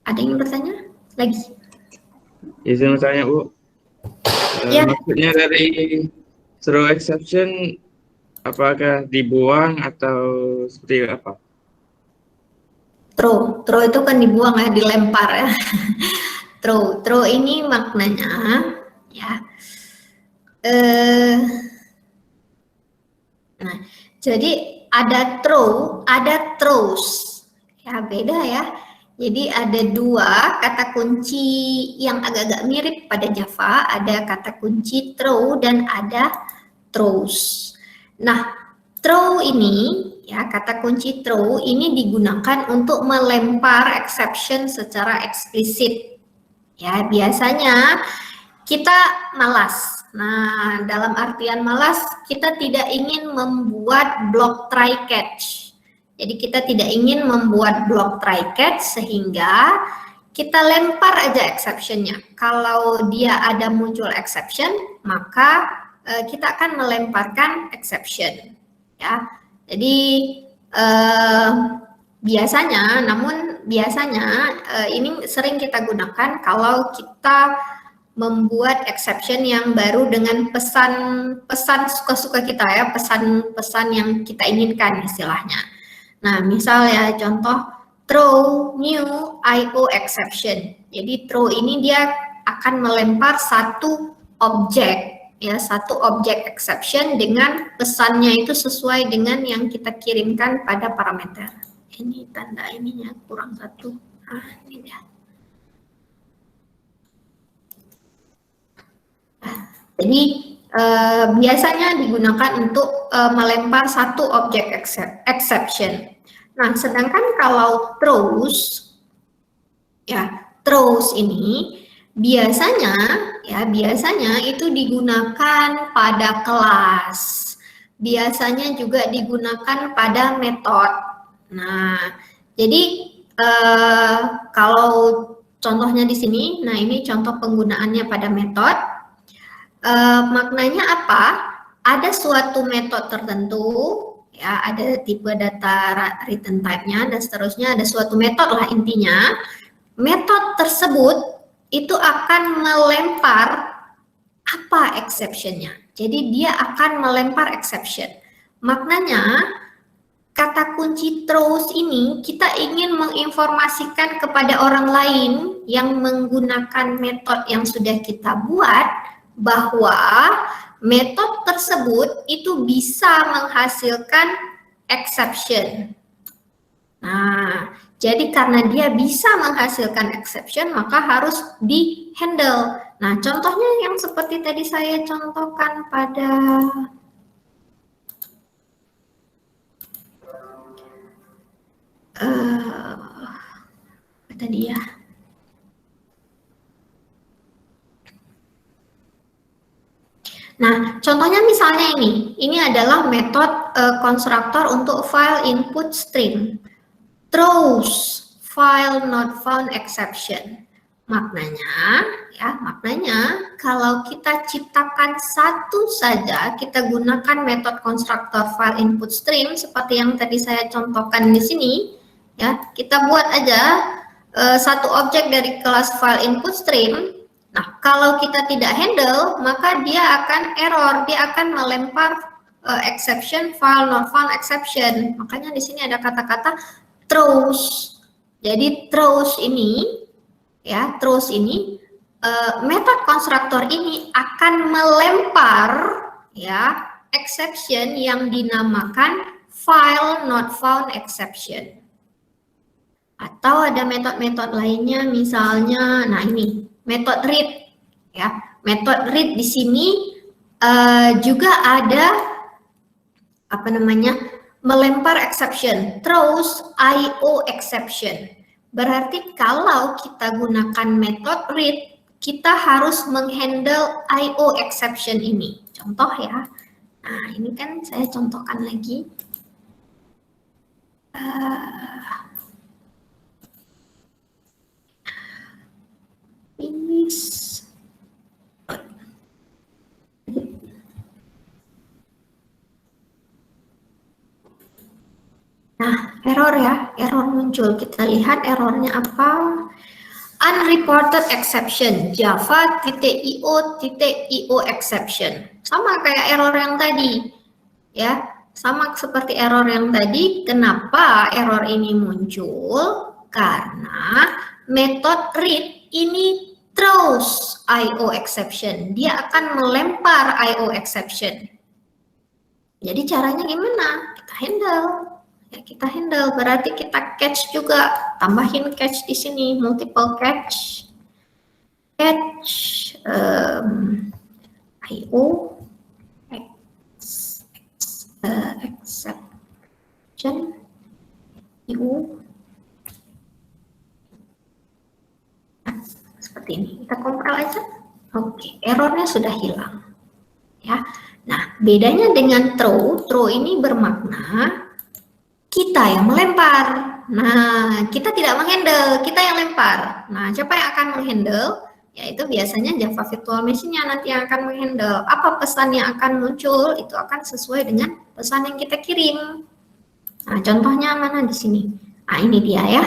Ada yang bertanya lagi? Izin bertanya, Bu. Ya. Maksudnya dari throw exception, apakah dibuang atau seperti apa? Throw itu kan dibuang ya, dilempar ya. Throw ini maknanya ya. Nah, jadi ada throws. Ya, beda ya. Jadi ada dua kata kunci yang agak-agak mirip pada Java, ada kata kunci throw dan ada throws. Nah, throw ini ya, kata kunci throw ini digunakan untuk melempar exception secara eksplisit. Ya, biasanya kita malas. Nah, dalam artian malas, kita tidak ingin membuat block try catch. Jadi kita tidak ingin membuat block try catch sehingga kita lempar aja exception-nya. Kalau dia ada muncul exception, maka kita akan melemparkan exception. Ya, jadi biasanya ini sering kita gunakan kalau kita membuat exception yang baru dengan pesan suka-suka kita ya, pesan-pesan yang kita inginkan istilahnya. Nah, misal ya contoh throw new IO exception. Jadi throw ini dia akan melempar satu objek ya, satu objek exception dengan pesannya itu sesuai dengan yang kita kirimkan pada parameter. Ini tanda ininya kurang satu. Ah, ini dia. Jadi biasanya digunakan untuk melempar satu objek exception. Nah, sedangkan kalau throws, ya throws ini biasanya itu digunakan pada kelas. Biasanya juga digunakan pada metode. Nah, jadi kalau contohnya di sini, nah ini contoh penggunaannya pada metode. Maknanya apa? Ada suatu metode tertentu, ya ada tipe data return type-nya dan seterusnya, ada suatu metode lah intinya. Metode tersebut itu akan melempar apa exception-nya. Jadi dia akan melempar exception. Maknanya kata kunci throws ini kita ingin menginformasikan kepada orang lain yang menggunakan metode yang sudah kita buat bahwa metode tersebut itu bisa menghasilkan exception. Nah, jadi karena dia bisa menghasilkan exception, maka harus di-handle. Nah, contohnya yang seperti tadi saya contohkan pada tadi ya. Nah, contohnya misalnya ini adalah metode konstruktor untuk file input stream. Throws file not found exception. Maknanya kalau kita ciptakan satu saja, kita gunakan metode konstruktor file input stream seperti yang tadi saya contohkan di sini, ya, kita buat aja satu objek dari kelas file input stream. Nah, kalau kita tidak handle, maka dia akan error, dia akan melempar exception file not found exception. Makanya di sini ada kata-kata throws. Jadi throws ini, ya, throws ini metode konstruktor ini akan melempar, ya, exception yang dinamakan file not found exception. Atau ada metode-metode lainnya, misalnya, nah ini metode read, ya, metode read di sini juga ada apa namanya, melempar exception, throws IO exception. Berarti kalau kita gunakan metode read, kita harus menghandle IO exception ini. Contoh ya, nah ini kan saya contohkan lagi. Nah, error ya, error muncul. Kita lihat errornya apa. Unreported exception, java.io.io exception. Sama kayak error yang tadi. Ya, sama seperti error yang tadi. Kenapa error ini muncul? Karena metode read ini throws IO exception. Dia akan melempar IO exception. Jadi caranya gimana? Kita handle. Ya, kita handle berarti kita catch juga, tambahin catch di sini, multiple catch, IO exception IO. Nah, seperti ini, kita compile aja. Oke, errornya sudah hilang. Ya, nah bedanya dengan throw ini bermakna kita yang melempar. Nah, kita tidak menghandle, kita yang lempar. Nah, siapa yang akan menghandle? Yaitu biasanya Java Virtual Machine-nya nanti yang akan menghandle. Apa pesan yang akan muncul, itu akan sesuai dengan pesan yang kita kirim. Nah, contohnya mana di sini? Nah, ini dia ya.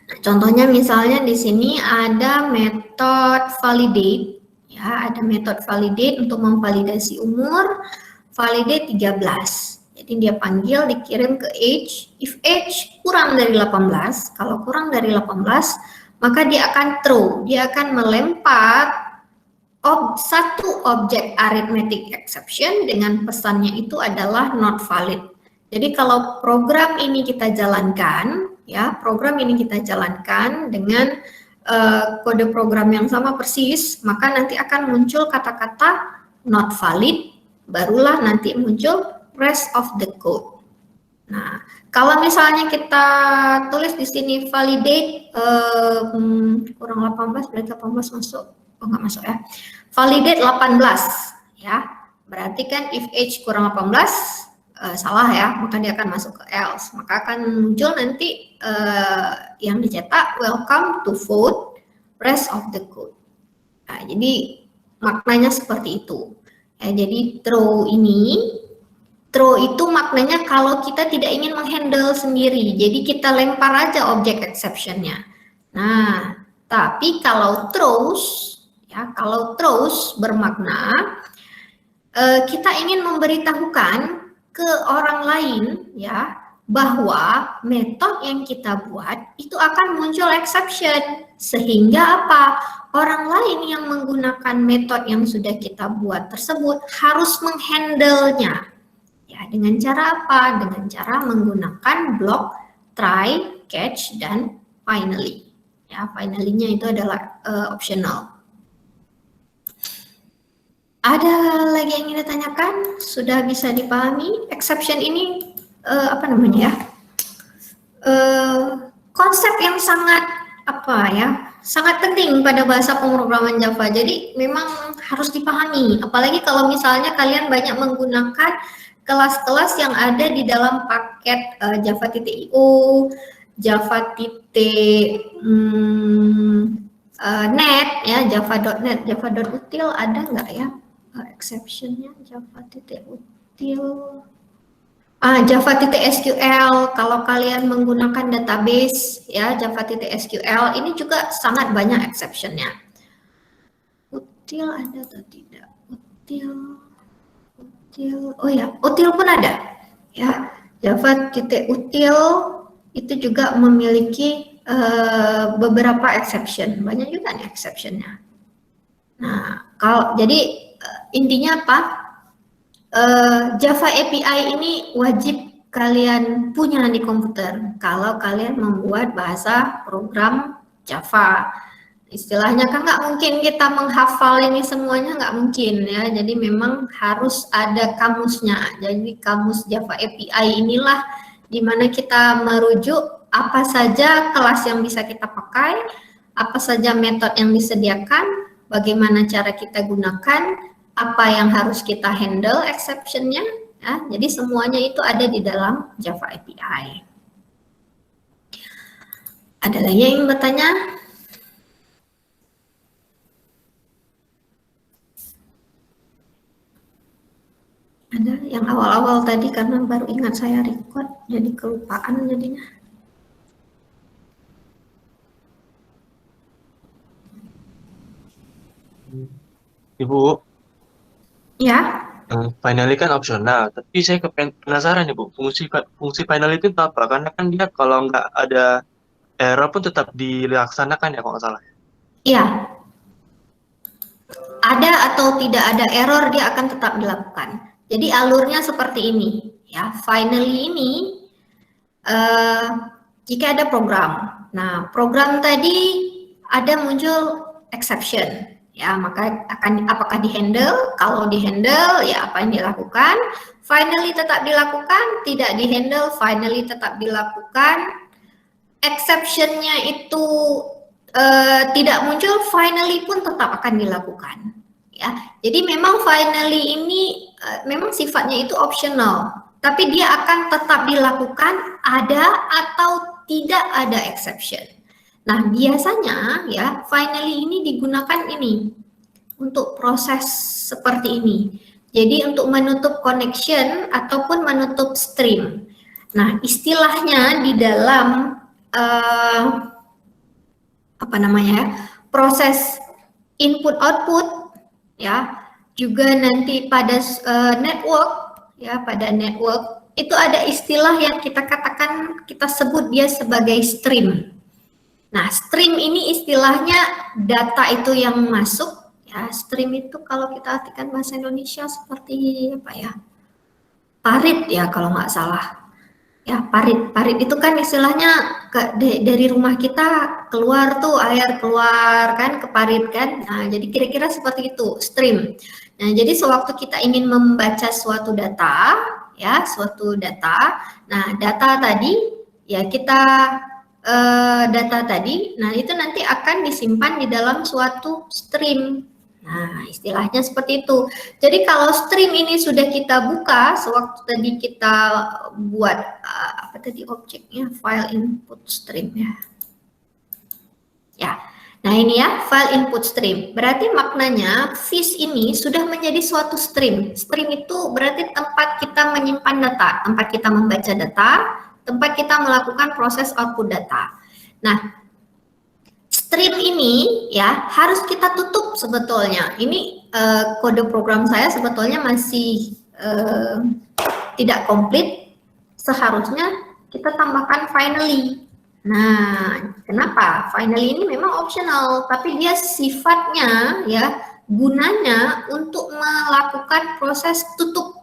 Nah, contohnya misalnya di sini ada metode validate. Ya, ada metode validate untuk memvalidasi umur, validate 13. Jadi dia panggil, dikirim ke age. If age kurang dari 18, kalau kurang dari 18, maka dia akan throw, dia akan melempar satu objek arithmetic exception dengan pesannya itu adalah not valid. Jadi kalau program ini kita jalankan, ya program ini kita jalankan dengan kode program yang sama persis, maka nanti akan muncul kata-kata not valid, barulah nanti muncul rest of the code. Nah, kalau misalnya kita tulis di sini validate kurang 18, berarti 18 masuk. Oh, nggak masuk ya. Validate 18 ya. Berarti kan if age kurang 18 salah ya, maka dia akan masuk ke else. Maka akan muncul nanti yang dicetak welcome to vote rest of the code. Nah, jadi maknanya seperti itu. Ya, jadi throw itu maknanya kalau kita tidak ingin menghandle sendiri, jadi kita lempar aja objek exception-nya. Nah, tapi kalau throws, ya kalau throws bermakna kita ingin memberitahukan ke orang lain, ya bahwa metode yang kita buat itu akan muncul exception, sehingga apa? Orang lain yang menggunakan metode yang sudah kita buat tersebut harus menghandle-nya. Ya, dengan cara apa? Dengan cara menggunakan blok try, catch, dan finally. Ya, finally-nya itu adalah optional. Ada lagi yang ingin ditanyakan? Sudah bisa dipahami? Exception ini apa namanya ya? Konsep yang sangat sangat penting pada bahasa pemrograman Java. Jadi memang harus dipahami. Apalagi kalau misalnya kalian banyak menggunakan kelas-kelas yang ada di dalam paket java.io, java.net, ya java.net, java.util ada nggak ya exceptionnya java.util? Java.sql, kalau kalian menggunakan database, ya java.sql ini juga sangat banyak exceptionnya. Util ada atau tidak? Util, oh ya, util pun ada. Ya, java.util itu juga memiliki beberapa exception, banyak juga nih exceptionnya. Nah, jadi intinya apa? Java API ini wajib kalian punya di komputer kalau kalian membuat bahasa program Java. Istilahnya kan nggak mungkin kita menghafal ini semuanya, nggak mungkin ya. Jadi memang harus ada kamusnya. Jadi kamus Java API inilah di mana kita merujuk apa saja kelas yang bisa kita pakai, apa saja metode yang disediakan, bagaimana cara kita gunakan, apa yang harus kita handle exception-nya, ya. Jadi semuanya itu ada di dalam Java API. Ada lagi yang ingin bertanya? Ada yang awal-awal tadi karena baru ingat saya record, jadi kelupaan jadinya. Ibu, Ya, finally kan opsional, tapi saya penasaran nih Bu, fungsi final itu apa? Karena kan dia kalau nggak ada error pun tetap dilaksanakan ya kalau nggak salah. ya, ada atau tidak ada error dia akan tetap dilakukan. Jadi alurnya seperti ini, ya. Finally ini jika ada program. Nah, program tadi ada muncul exception, ya, maka akan apakah dihandle? Kalau dihandle, ya apa yang dilakukan? Finally tetap dilakukan, tidak dihandle, finally tetap dilakukan. Exception-nya itu tidak muncul, finally pun tetap akan dilakukan. Ya, jadi memang finally ini memang sifatnya itu optional, tapi dia akan tetap dilakukan ada atau tidak ada exception. Nah, biasanya ya finally ini digunakan ini untuk proses seperti ini. Jadi untuk menutup connection ataupun menutup stream. Nah, istilahnya di dalam apa namanya, proses input output, ya, juga nanti pada network, ya, pada network itu ada istilah yang kita katakan, kita sebut dia sebagai stream. Nah, stream ini istilahnya data itu yang masuk, ya. Stream itu kalau kita artikan bahasa Indonesia seperti apa ya, parit ya kalau nggak salah. Ya, parit itu kan istilahnya dari rumah kita keluar tuh air keluar kan ke parit kan. Nah, jadi kira-kira seperti itu stream. Nah, jadi sewaktu kita ingin membaca suatu data, ya, suatu data. Nah, data tadi ya kita data tadi, nah itu nanti akan disimpan di dalam suatu stream. Nah, istilahnya seperti itu. Jadi kalau stream ini sudah kita buka, sewaktu tadi kita buat apa tadi objeknya, file input stream ya. Ya, nah ini ya file input stream. Berarti maknanya fish ini sudah menjadi suatu stream. Stream itu berarti tempat kita menyimpan data, tempat kita membaca data, tempat kita melakukan proses output data. Nah, stream ini ya harus kita tutup sebetulnya. Ini kode program saya sebetulnya masih tidak komplit. Seharusnya kita tambahkan finally. Nah, kenapa? Finally ini memang optional, tapi dia sifatnya ya gunanya untuk melakukan proses tutup.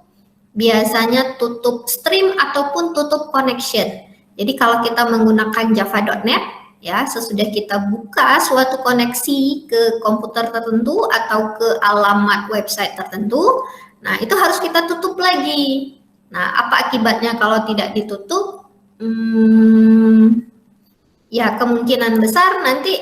Biasanya tutup stream ataupun tutup connection. Jadi kalau kita menggunakan java.net, ya sesudah kita buka suatu koneksi ke komputer tertentu atau ke alamat website tertentu, nah itu harus kita tutup lagi. Nah, apa akibatnya kalau tidak ditutup? Ya kemungkinan besar nanti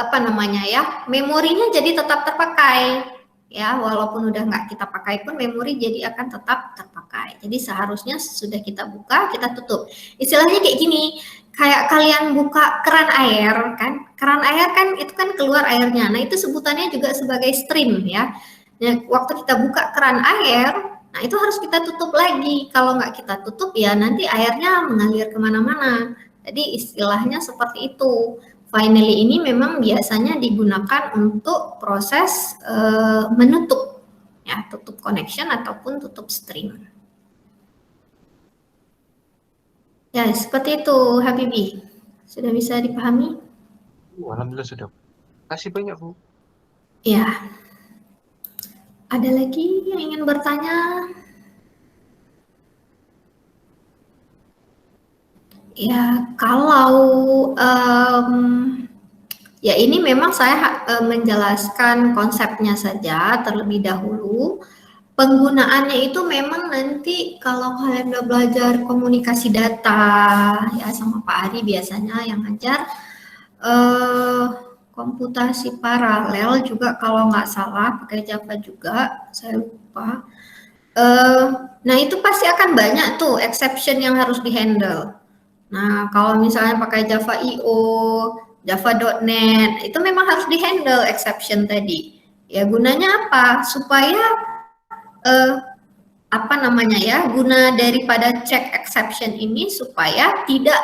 apa namanya ya, memorinya jadi tetap terpakai. Ya, walaupun udah nggak kita pakai pun memori jadi akan tetap terpakai. Jadi seharusnya sudah kita buka, kita tutup. Istilahnya kayak gini, kayak kalian buka keran air kan, keran air kan itu kan keluar airnya. Nah itu sebutannya juga sebagai stream ya. Nah, waktu kita buka keran air, nah itu harus kita tutup lagi. Kalau nggak kita tutup ya nanti airnya mengalir kemana-mana. Jadi istilahnya seperti itu. Finally ini memang biasanya digunakan untuk proses menutup, ya, tutup connection ataupun tutup stream. Ya, seperti itu, Habibie. Sudah bisa dipahami? Alhamdulillah sudah. Kasih banyak Bu. Ya. Ada lagi yang ingin bertanya? Ya, kalau ya ini memang saya menjelaskan konsepnya saja terlebih dahulu. Penggunaannya itu memang nanti kalau kalian udah belajar komunikasi data ya sama Pak Ari biasanya yang ngajar komputasi paralel juga kalau nggak salah pakai Java juga, saya lupa. Nah itu pasti akan banyak tuh exception yang harus dihandle. Nah, kalau misalnya pakai Java IO, Java.net, itu memang harus dihandle exception tadi. Ya, gunanya apa? Supaya apa namanya ya? Guna daripada check exception ini supaya tidak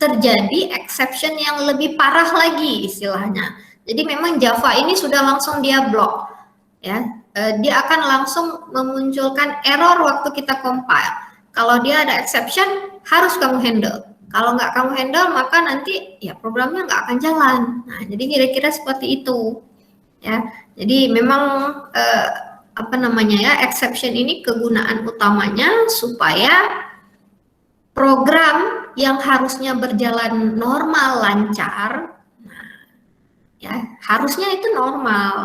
terjadi exception yang lebih parah lagi istilahnya. Jadi memang Java ini sudah langsung dia block, ya. Dia akan langsung memunculkan error waktu kita compile. Kalau dia ada exception, harus kamu handle. Kalau nggak kamu handle, maka nanti ya programnya nggak akan jalan. Nah, jadi kira-kira seperti itu, ya. Jadi memang apa namanya ya, exception ini kegunaan utamanya supaya program yang harusnya berjalan normal lancar, nah, ya harusnya itu normal.